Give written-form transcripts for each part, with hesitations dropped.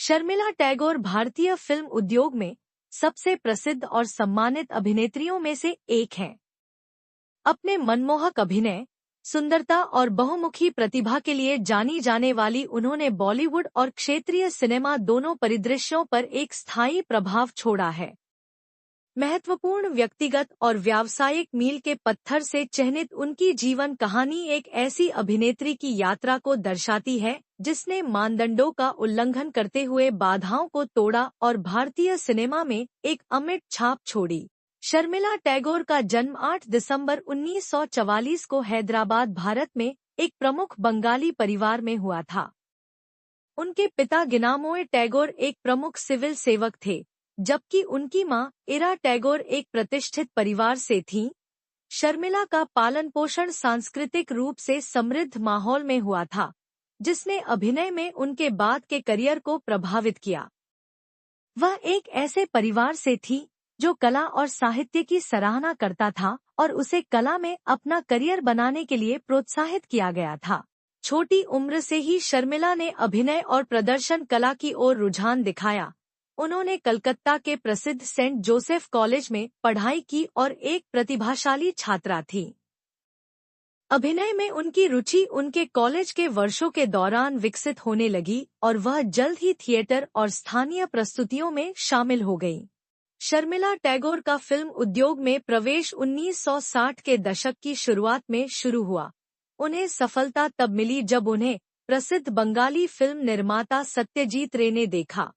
शर्मिला टैगोर भारतीय फिल्म उद्योग में सबसे प्रसिद्ध और सम्मानित अभिनेत्रियों में से एक हैं। अपने मनमोहक अभिनय, सुंदरता और बहुमुखी प्रतिभा के लिए जानी जाने वाली उन्होंने बॉलीवुड और क्षेत्रीय सिनेमा दोनों परिदृश्यों पर एक स्थायी प्रभाव छोड़ा है। महत्वपूर्ण व्यक्तिगत और व्यावसायिक मील के पत्थर से चिह्नित उनकी जीवन कहानी एक ऐसी अभिनेत्री की यात्रा को दर्शाती है जिसने मानदंडों का उल्लंघन करते हुए बाधाओं को तोड़ा और भारतीय सिनेमा में एक अमिट छाप छोड़ी। शर्मिला टैगोर का जन्म 8 दिसंबर 1944 को हैदराबाद, भारत में एक प्रमुख बंगाली परिवार में हुआ था। उनके पिता गिनामोय टैगोर एक प्रमुख सिविल सेवक थे, जबकि उनकी मां इरा टैगोर एक प्रतिष्ठित परिवार से थीं। शर्मिला का पालन पोषण सांस्कृतिक रूप से समृद्ध माहौल में हुआ था, जिसने अभिनय में उनके बाद के करियर को प्रभावित किया। वह एक ऐसे परिवार से थी जो कला और साहित्य की सराहना करता था और उसे कला में अपना करियर बनाने के लिए प्रोत्साहित किया गया था। छोटी उम्र से ही शर्मिला ने अभिनय और प्रदर्शन कला की ओर रुझान दिखाया। उन्होंने कलकत्ता के प्रसिद्ध सेंट जोसेफ कॉलेज में पढ़ाई की और एक प्रतिभाशाली छात्रा थी। अभिनय में उनकी रुचि उनके कॉलेज के वर्षों के दौरान विकसित होने लगी और वह जल्द ही थिएटर और स्थानीय प्रस्तुतियों में शामिल हो गई। शर्मिला टैगोर का फिल्म उद्योग में प्रवेश 1960 के दशक की शुरुआत में शुरू हुआ। उन्हें सफलता तब मिली जब उन्हें प्रसिद्ध बंगाली फिल्म निर्माता सत्यजीत रे ने देखा।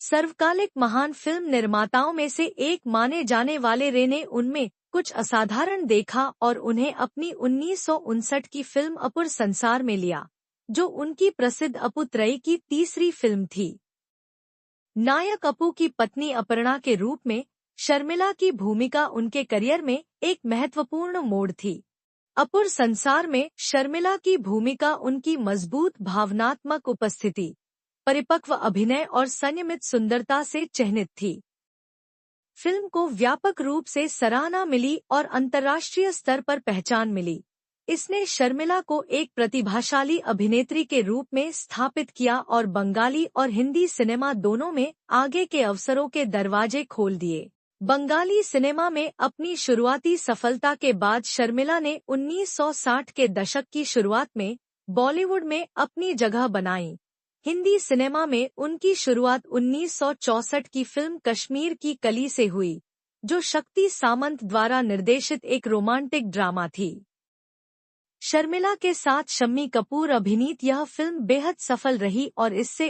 सर्वकालिक महान फिल्म निर्माताओं में से एक माने जाने वाले रे ने उनमें कुछ असाधारण देखा और उन्हें अपनी 1959 की फिल्म अपुर संसार में लिया, जो उनकी प्रसिद्ध अपु त्रयी की तीसरी फिल्म थी। नायक अपू की पत्नी अपर्णा के रूप में शर्मिला की भूमिका उनके करियर में एक महत्वपूर्ण मोड़ थी। अपुर संसार में शर्मिला की भूमिका उनकी मजबूत भावनात्मक उपस्थिति, परिपक्व अभिनय और संयमित सुंदरता से चिह्नित थी। फिल्म को व्यापक रूप से सराहना मिली और अंतर्राष्ट्रीय स्तर पर पहचान मिली। इसने शर्मिला को एक प्रतिभाशाली अभिनेत्री के रूप में स्थापित किया और बंगाली और हिंदी सिनेमा दोनों में आगे के अवसरों के दरवाजे खोल दिए। बंगाली सिनेमा में अपनी शुरुआती सफलता के बाद शर्मिला ने 1960 के दशक की शुरुआत में बॉलीवुड में अपनी जगह बनाई। हिंदी सिनेमा में उनकी शुरुआत 1964 की फिल्म कश्मीर की कली से हुई, जो शक्ति सामंत द्वारा निर्देशित एक रोमांटिक ड्रामा थी। शर्मिला के साथ शम्मी कपूर अभिनीत यह फिल्म बेहद सफल रही और इससे